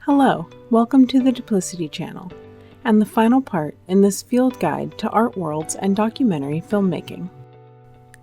Hello, welcome to the Duplicity channel, and the final part in this field guide to art worlds and documentary filmmaking.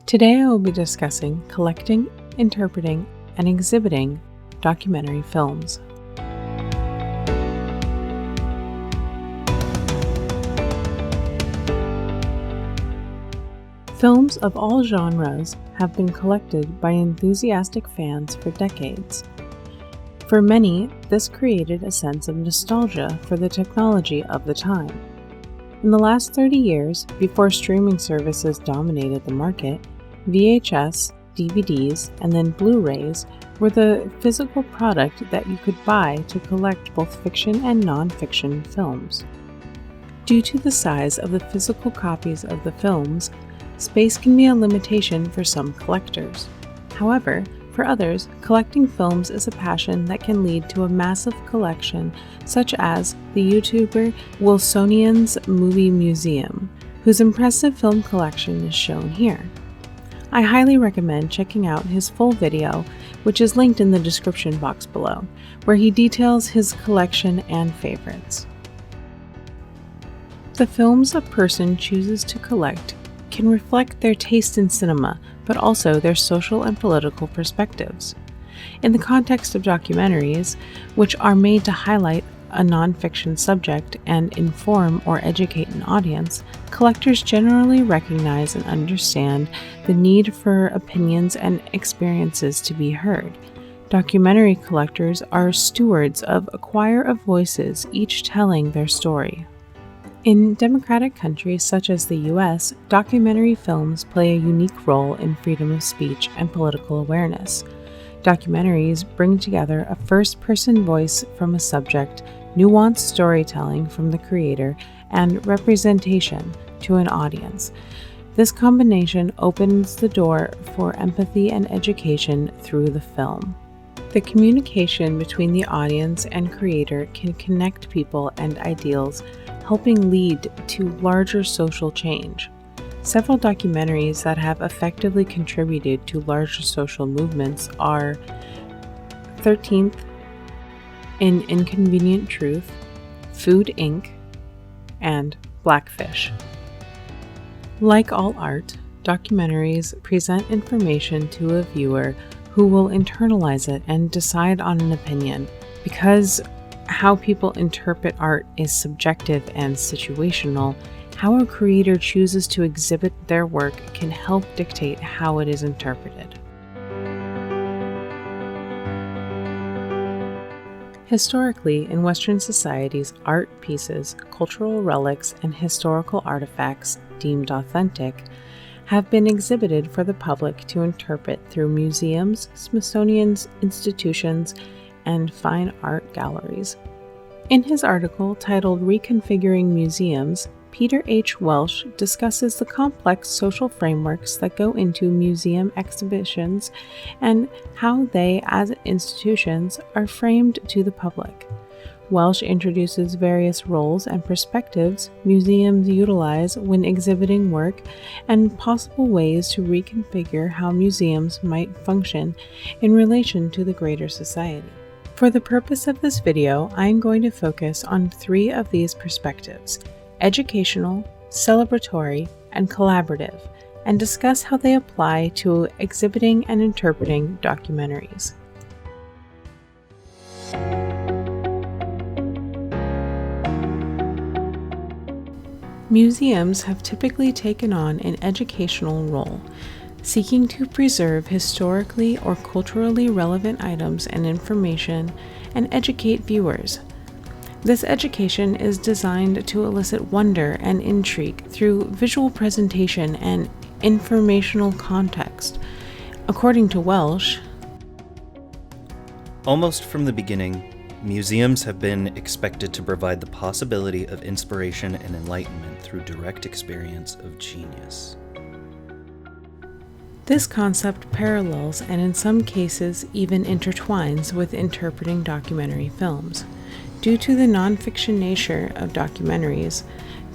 Today I will be discussing collecting, interpreting, and exhibiting documentary films. Films of all genres have been collected by enthusiastic fans for decades. For many, this created a sense of nostalgia for the technology of the time. In the last 30 years, before streaming services dominated the market, VHS, DVDs, and then Blu-rays were the physical product that you could buy to collect both fiction and non-fiction films. Due to the size of the physical copies of the films, space can be a limitation for some collectors. However, for others, collecting films is a passion that can lead to a massive collection, such as the YouTuber Wilsonian Movie Museum, whose impressive film collection is shown here. I highly recommend checking out his full video, which is linked in the description box below, where he details his collection and favorites. The films a person chooses to collect can reflect their taste in cinema, but also their social and political perspectives. In the context of documentaries, which are made to highlight a non-fiction subject and inform or educate an audience, collectors generally recognize and understand the need for opinions and experiences to be heard. Documentary collectors are stewards of a choir of voices, each telling their story. In democratic countries such as the US, documentary films play a unique role in freedom of speech and political awareness. Documentaries bring together a first-person voice from a subject, nuanced storytelling from the creator, and representation to an audience. This combination opens the door for empathy and education through the film. The communication between the audience and creator can connect people and ideals, helping lead to larger social change. Several documentaries that have effectively contributed to larger social movements are 13th, An Inconvenient Truth, Food Inc., and Blackfish. Like all art, documentaries present information to a viewer who will internalize it and decide on an opinion. Because how people interpret art is subjective and situational, how a creator chooses to exhibit their work can help dictate how it is interpreted. Historically, in Western societies, art pieces, cultural relics, and historical artifacts deemed authentic have been exhibited for the public to interpret through museums, Smithsonian institutions, and fine art galleries. In his article titled Reconfiguring Museums, Peter H. Welsh discusses the complex social frameworks that go into museum exhibitions and how they, as institutions, are framed to the public. Welsh introduces various roles and perspectives museums utilize when exhibiting work and possible ways to reconfigure how museums might function in relation to the greater society. For the purpose of this video, I am going to focus on 3 of these perspectives: educational, celebratory, and collaborative, and discuss how they apply to exhibiting and interpreting documentaries. Museums have typically taken on an educational role, seeking to preserve historically or culturally relevant items and information and educate viewers. This education is designed to elicit wonder and intrigue through visual presentation and informational context. According to Welsh, almost from the beginning, museums have been expected to provide the possibility of inspiration and enlightenment through direct experience of genius. This concept parallels and in some cases even intertwines with interpreting documentary films. Due to the non-fiction nature of documentaries,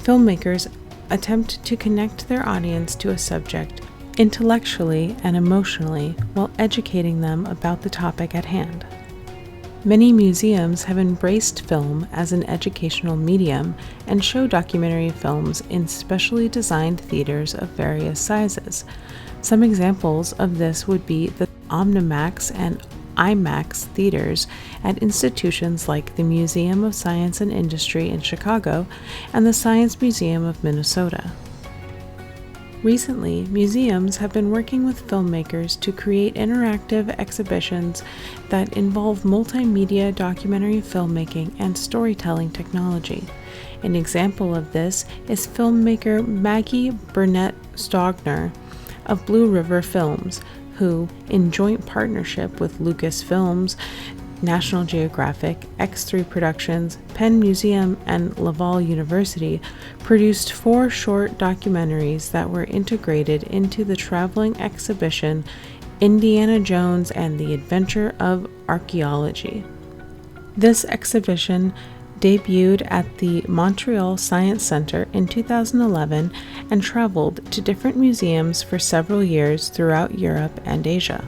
filmmakers attempt to connect their audience to a subject intellectually and emotionally while educating them about the topic at hand. Many museums have embraced film as an educational medium and show documentary films in specially designed theaters of various sizes. Some examples of this would be the Omnimax and IMAX theaters at institutions like the Museum of Science and Industry in Chicago and the Science Museum of Minnesota. Recently, museums have been working with filmmakers to create interactive exhibitions that involve multimedia documentary filmmaking and storytelling technology. An example of this is filmmaker Maggie Burnett-Stogner of Blue River Films, who, in joint partnership with Lucasfilms, National Geographic, X3 Productions, Penn Museum, and Laval University, produced 4 short documentaries that were integrated into the traveling exhibition Indiana Jones and the Adventure of Archaeology. This exhibition debuted at the Montreal Science Center in 2011 and traveled to different museums for several years throughout Europe and Asia.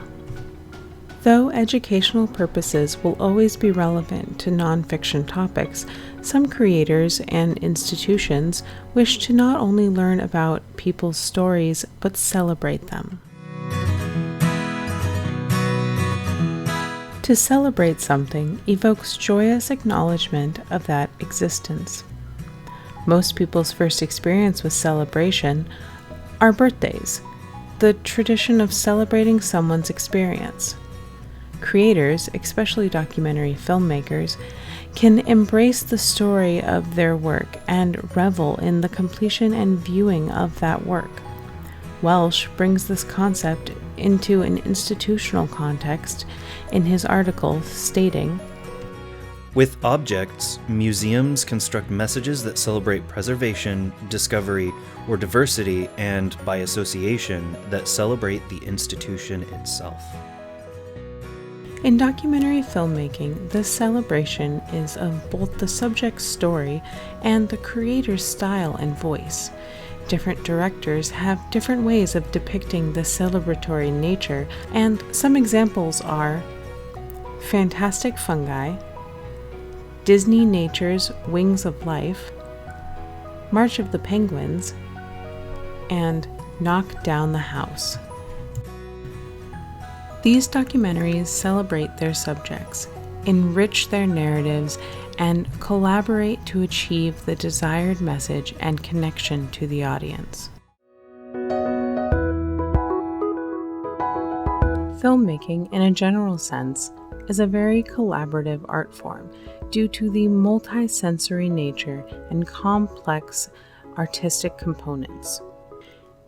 Though educational purposes will always be relevant to nonfiction topics, some creators and institutions wish to not only learn about people's stories but celebrate them. To celebrate something evokes joyous acknowledgement of that existence. Most people's first experience with celebration are birthdays, the tradition of celebrating someone's experience. Creators, especially documentary filmmakers, can embrace the story of their work and revel in the completion and viewing of that work. Welsh brings this concept into an institutional context in his article, stating, "With objects, museums construct messages that celebrate preservation, discovery, or diversity, and, by association, that celebrate the institution itself." In documentary filmmaking, this celebration is of both the subject's story and the creator's style and voice. Different directors have different ways of depicting the celebratory nature, and some examples are Fantastic Fungi, Disney Nature's Wings of Life, March of the Penguins, and Knock Down the House. These documentaries celebrate their subjects, enrich their narratives, and collaborate to achieve the desired message and connection to the audience. Filmmaking, in a general sense, is a very collaborative art form due to the multi-sensory nature and complex artistic components.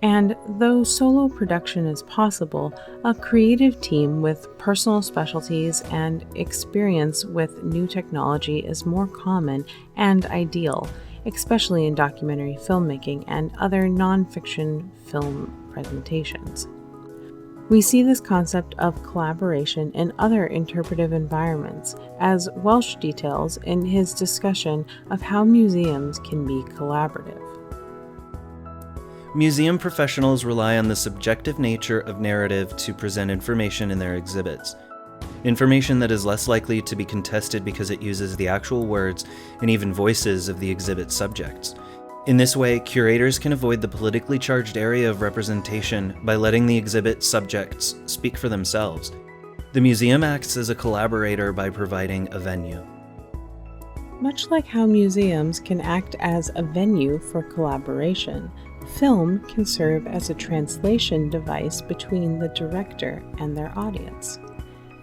And though solo production is possible, a creative team with personal specialties and experience with new technology is more common and ideal, especially in documentary filmmaking and other non-fiction film presentations. We see this concept of collaboration in other interpretive environments, as Welsh details in his discussion of how museums can be collaborative. Museum professionals rely on the subjective nature of narrative to present information in their exhibits. Information that is less likely to be contested because it uses the actual words and even voices of the exhibit subjects. In this way, curators can avoid the politically charged area of representation by letting the exhibit subjects speak for themselves. The museum acts as a collaborator by providing a venue. Much like how museums can act as a venue for collaboration, film can serve as a translation device between the director and their audience.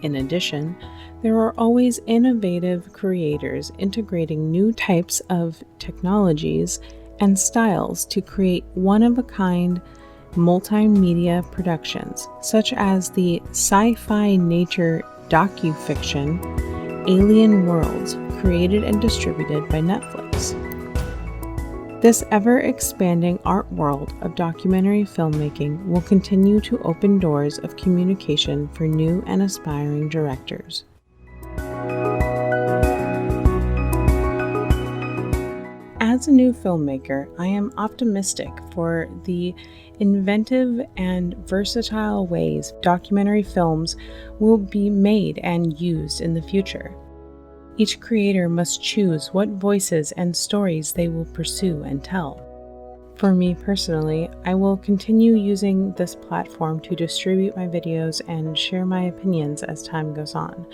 In addition, there are always innovative creators integrating new types of technologies and styles to create one-of-a-kind multimedia productions, such as the sci-fi nature docufiction Alien Worlds, created and distributed by Netflix. This ever-expanding art world of documentary filmmaking will continue to open doors of communication for new and aspiring directors. As a new filmmaker, I am optimistic for the inventive and versatile ways documentary films will be made and used in the future. Each creator must choose what voices and stories they will pursue and tell. For me personally, I will continue using this platform to distribute my videos and share my opinions as time goes on.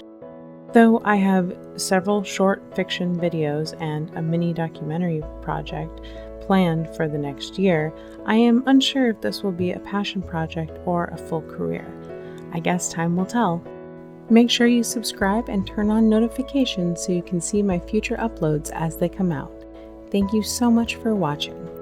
Though I have several short fiction videos and a mini documentary project planned for the next year, I am unsure if this will be a passion project or a full career. I guess time will tell. Make sure you subscribe and turn on notifications so you can see my future uploads as they come out. Thank you so much for watching.